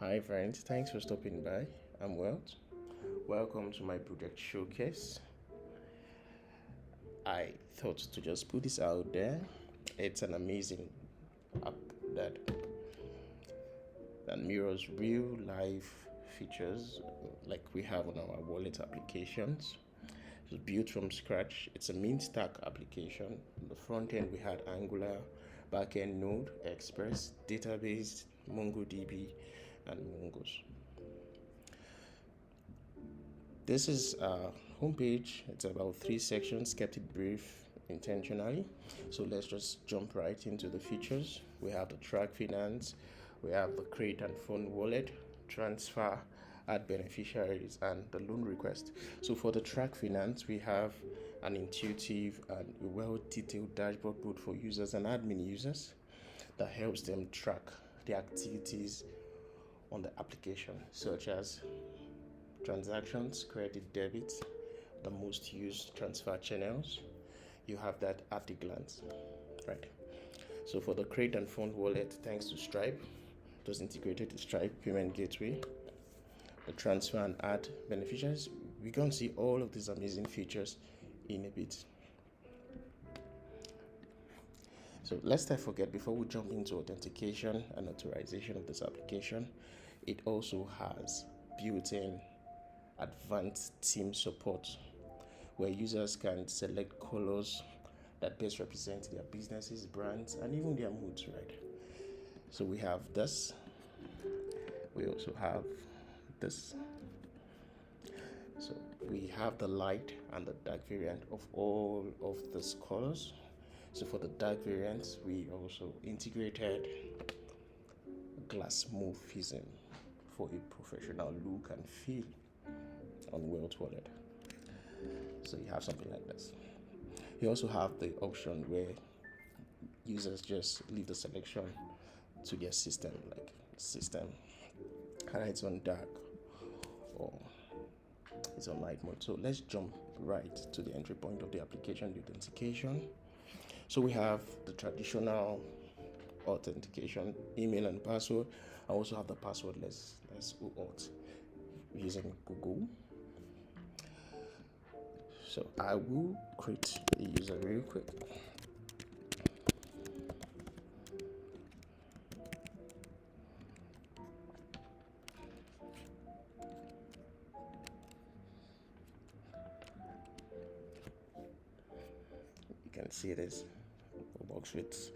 Hi friends, thanks for stopping by. I'm Welt. Welcome to my project showcase. I thought to just put this out there. It's an amazing app that mirrors real life features like we have on our wallet applications. It's built from scratch. It's a mean stack application. On the front end we had Angular, backend Node, Express, database, MongoDB, and Mongoose. This is a homepage. It's about 3 sections, kept it brief intentionally. So let's just jump right into the features. We have the track finance, we have the create and fund wallet, transfer, add beneficiaries, and the loan request. So for the track finance, we have an intuitive and well detailed dashboard both for users and admin users that helps them track the activities on the application, such as transactions, credit, debit, the most used transfer channels. You have that at a glance, right? So for the create and fund wallet, thanks to Stripe, it was integrated to Stripe payment gateway. The transfer and add beneficiaries, we're going to see all of these amazing features in a bit. So let's not forget, before we jump into authentication and authorization of this application, it also has built-in advanced theme support where users can select colors that best represent their businesses, brands, and even their moods, right? So we have this. We also have this. So we have the light and the dark variant of all of these colors. So for the dark variants, we also integrated glass morphism for a professional look and feel on Welt Wallet. So you have something like this. You also have the option where users just leave the selection to their system, like system, and it's on dark or it's on light mode. So let's jump right to the entry point of the application, the authentication. So we have the traditional authentication, email and password. I also have the password. Let's auth using Google. So I will create a user real quick. You can see this box with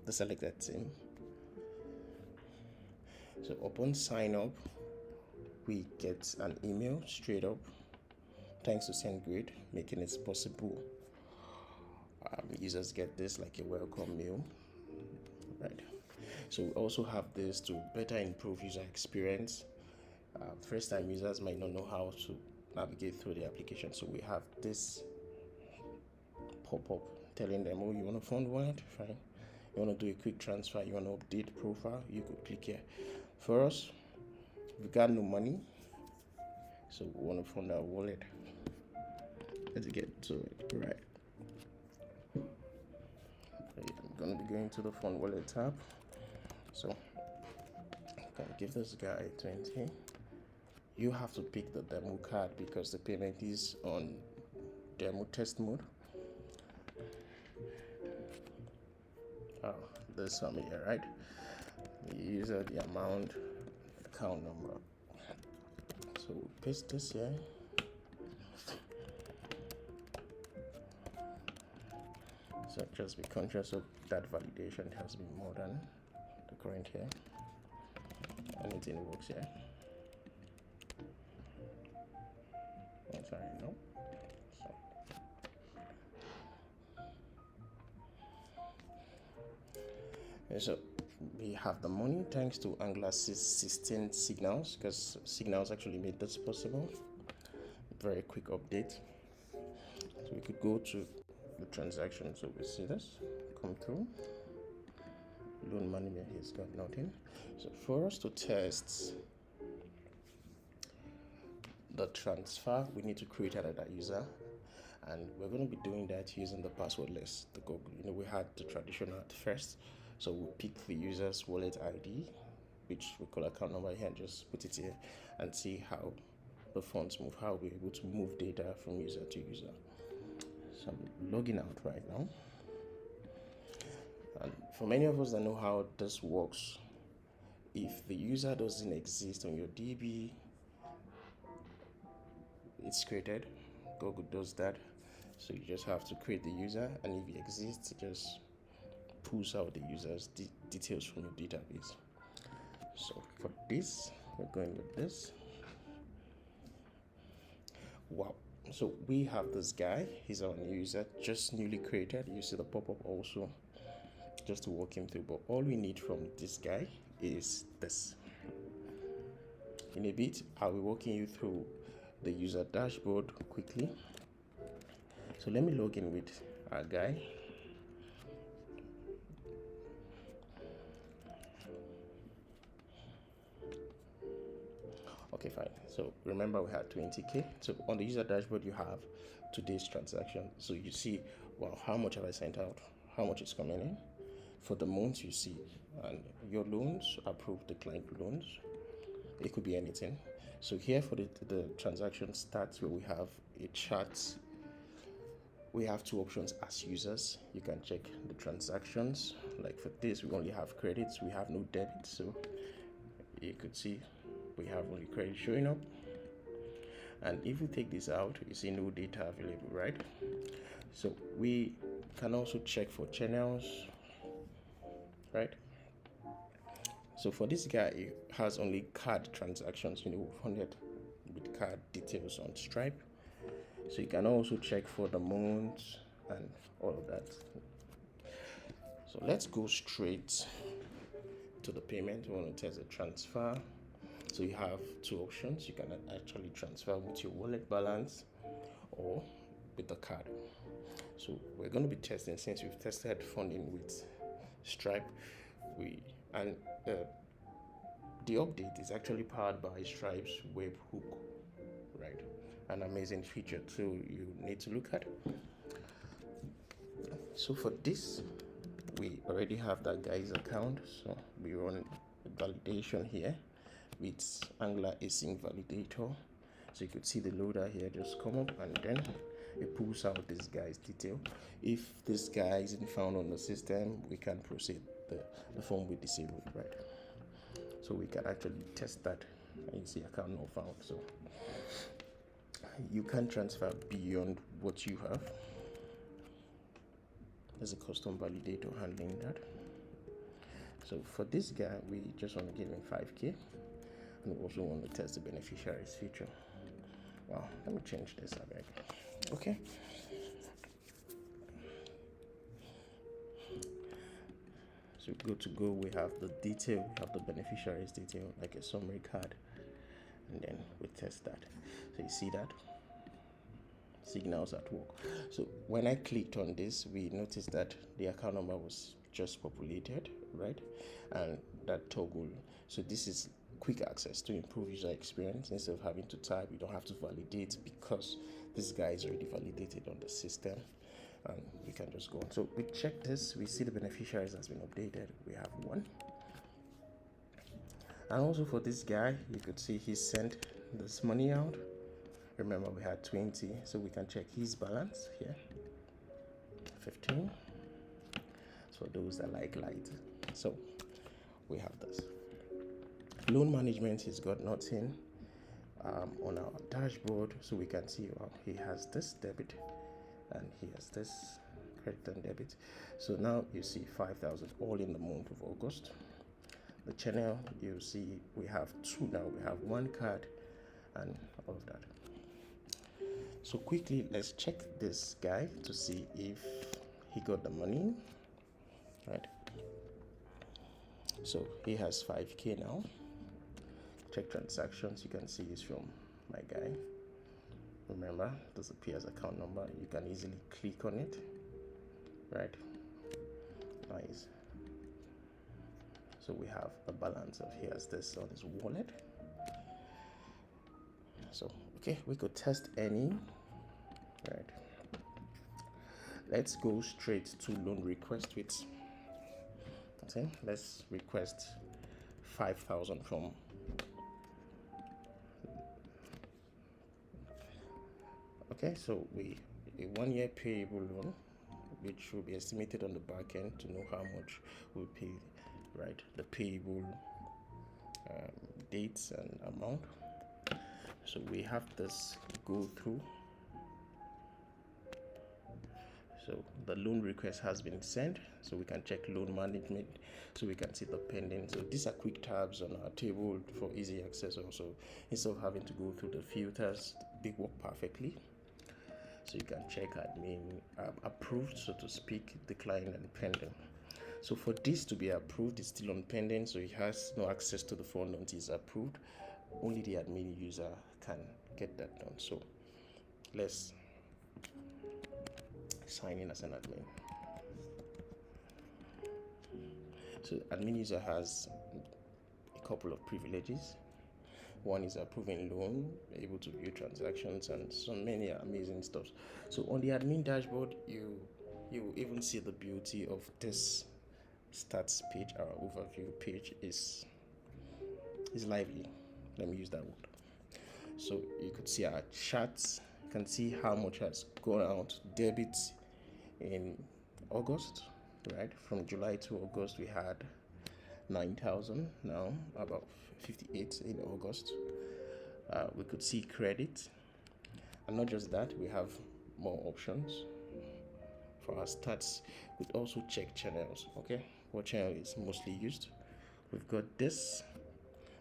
the selected team. So upon sign up, we get an email straight up. Thanks to SendGrid, making it possible. Users get this like a welcome mail, right? So we also have this to better improve user experience. First-time users might not know how to navigate through the application, so we have this pop-up telling them, oh, you want to fund wallet? Fine. You want to do a quick transfer? You want to update profile? You could click here. For us, we got no money, so we want to fund our wallet. Let's get to it, right? I'm going to be going to the fund wallet tab. So I'm going to give this guy 20. You have to pick the demo card because the payment is on demo test mode. This one here, right? The user, the amount, account number. So we paste this here. So just be conscious of that validation has been more than the current here. Anything works here. Oh, sorry, no. So we have the money thanks to Angular 16 signals, because signals actually made this possible. Very quick update. So we could go to the transaction. So we see this come through. Loan money, he's got nothing. So for us to test the transfer, we need to create another user, and we're going to be doing that using the password list, the Google. We had the traditional at first, so we'll pick the user's wallet ID, which we call account number here, and just put it here and see how the funds move, how we're able to move data from user to user. So I'm logging out right now. And for many of us that know how this works, if the user doesn't exist on your DB, it's created. Google does that. So you just have to create the user, and if he exists, it just pulls out the user's details from your database. So for this, we're going with this. Wow. So we have this guy. He's our new user, just newly created. You see the pop-up also, just to walk him through. But all we need from this guy is this. In a bit, I'll be walking you through the user dashboard quickly. So let me log in with our guy. Okay, fine. So remember we had 20K. So on the user dashboard, you have today's transaction. So you see, well, how much have I sent out? How much is coming in? For the months, you see, and your loans, approved, declined loans. It could be anything. So here for the transaction stats, where we have a chart. We have two options as users. You can check the transactions. Like for this, we only have credits, we have no debit. So you could see we have only credit showing up. And if we take this out, you see no data available, right? So we can also check for channels, right? So for this guy, he has only card transactions, funded with card details on Stripe. So you can also check for the months and all of that. So let's go straight to the payment. We want to test the transfer. So you have two options. You can actually transfer with your wallet balance or with the card. So we're going to be testing, since we've tested funding with Stripe, the update is actually powered by Stripe's webhook, right? An amazing feature, so you need to look at. So for this, we already have that guy's account, so we run validation here with Angular Async Validator. So you could see the loader here just come up, and then it pulls out this guy's detail. If this guy isn't found on the system, we can proceed. The form will be disabled, right? So we can actually test that, and you see account not found. So you can transfer beyond what you have. There's a custom validator handling that. So for this guy, we just want to give him 5K, and we also want to test the beneficiaries feature. Wow, let me change this a bit. Okay. So good to go. We have the detail, we have the beneficiaries detail, like a summary card, and then we test that. So you see that signals at work. So when I clicked on this, we noticed that the account number was just populated, right? And that toggle. So this is quick access to improve user experience. Instead of having to type, you don't have to validate, because this guy is already validated on the system, and we can just go on. So we check this, we see the beneficiaries has been updated. We have one. And also for this guy, you could see he sent this money out. Remember, we had 20, so we can check his balance here. 15. So those that like light. So we have this. Loan management, he's got nothing on our dashboard, so we can see, well, he has this debit and he has this credit and debit. So now you see 5,000 all in the month of August. The channel, you see we have two now. We have one card and all of that. So quickly, let's check this guy to see if he got the money, right? So he has 5K now. Check transactions, you can see it's from my guy. Remember, this appears account number. You can easily click on it, right? Nice. So we have a balance of, he has this on his wallet. So okay, we could test any, right? Let's go straight to loan request with, okay, let's request 5,000 from. Okay, so a 1 year payable loan, which will be estimated on the back end to know how much we pay, right? The payable dates and amount. So we have this go through. So the loan request has been sent, so we can check loan management, so we can see the pending. So these are quick tabs on our table for easy access also, instead of having to go through the filters. They work perfectly. So you can check admin approved, so to speak, declined and pending. So for this to be approved, it's still on pending, so it has no access to the fund until it's approved. Only the admin user can get that done. So let's sign in as an admin. So admin user has a couple of privileges. One is approving loan, able to view transactions, and so many amazing stuff. So on the admin dashboard, you even see the beauty of this stats page. Our overview page is lively. Let me use that word. So you could see our charts. You can see how much has gone out debit in August, right? From July to August, we had 9,000. Now about 58 in August. We could see credit, and not just that, we have more options for our stats. We could also check channels. Okay, what channel is mostly used? We've got this.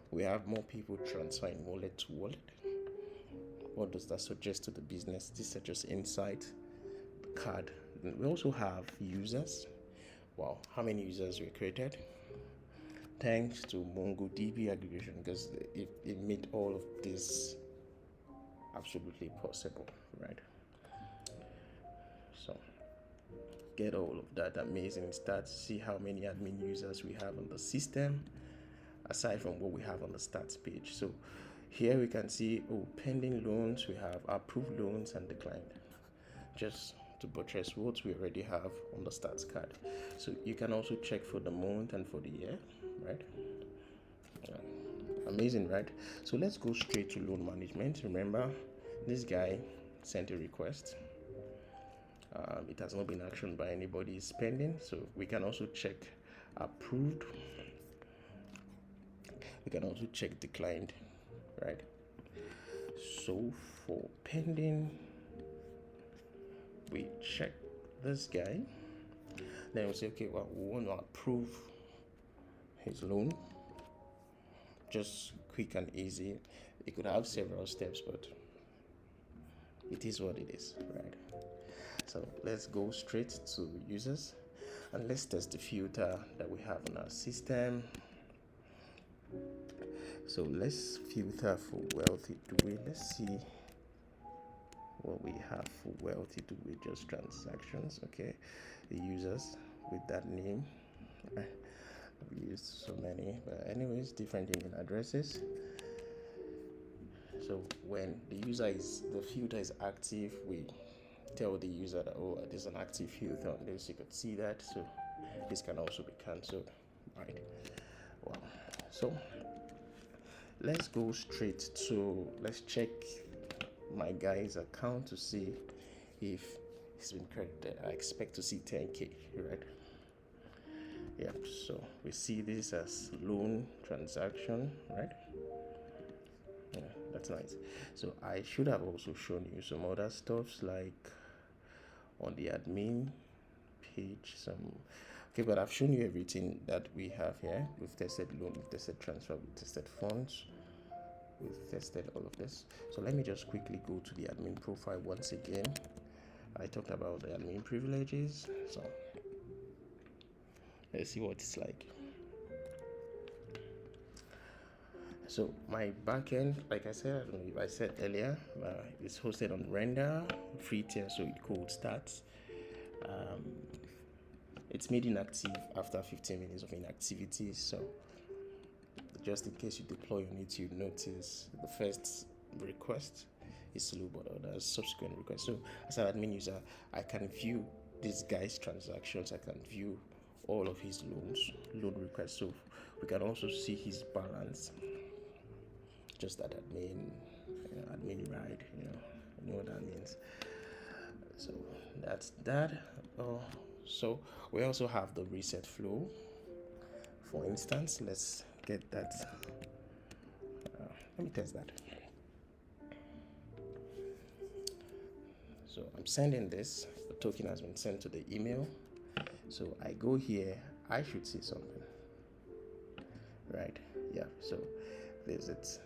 We have more people transferring wallet to wallet. What does that suggest to the business? These are just insight. The card. We also have users. Wow, how many users were created? Thanks to MongoDB aggregation, because it made all of this absolutely possible, right? So get all of that amazing stats, see how many admin users we have on the system, aside from what we have on the stats page. So here we can see, pending loans, we have approved loans and declined, just to buttress what we already have on the stats card. So you can also check for the month and for the year, right? Amazing, right? So let's go straight to loan management. Remember, this guy sent a request. It has not been actioned by anybody. It's pending. So we can also check approved. We can also check declined, right? So for pending, we check this guy. Then we say, okay, well, we want to approve his loan. Just quick and easy. It could have several steps, but it is what it is, right? So let's go straight to users, and let's test the filter that we have in our system. So let's filter for wealthy Dewey. Let's see what we have for wealthy Dewey. Just transactions. Okay, the users with that name. I've used so many, but anyways, different email addresses. So when the filter is active, we tell the user that, there's an active filter on this. You could see that. So this can also be cancelled, right? Wow. So let's go straight to, let's check my guy's account to see if he's been credited. I expect to see 10K, right? Yep, so we see this as loan transaction, right? Yeah, that's nice. So I should have also shown you some other stuffs, like on the admin page, okay, but I've shown you everything that we have here. We've tested loan, we've tested transfer, we've tested funds, we've tested all of this. So let me just quickly go to the admin profile once again. I talked about the admin privileges, so let's see what it's like. So my backend, like I said, I don't know if I said earlier, it's hosted on Render, free tier, so it cold starts. It's made inactive after 15 minutes of inactivity. So just in case you deploy on it, you notice the first request is slow, but other subsequent requests. So as an admin user, I can view this guy's transactions. I can view all of his loan requests. So We can also see his balance, just that admin, admin ride, you know what that means. So that's that. Oh, so we also have the reset flow. For instance, let's get that. Let me test that. So I'm sending this. The token has been sent to the email. So I go here. I should see something, right? Yeah. So there's it.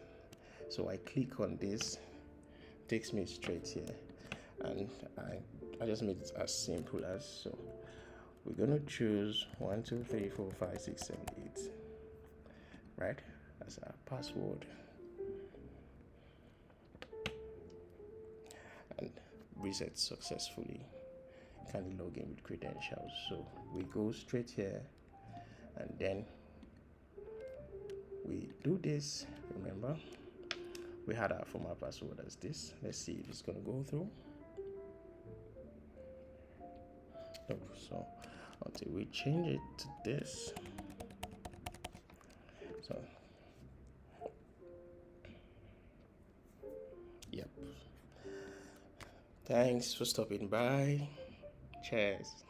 So I click on this. Takes me straight here, and I just made it as simple as so. We're gonna choose 1, 2, 3, 4, 5, 6, 7, 8, right? As our password, and reset successfully. Can log in with credentials. So we go straight here, and then we do this. Remember, we had our former password as this. Let's see if it's gonna go through. Oh, so until we change it to this. So yep. Thanks for stopping by. Cheers.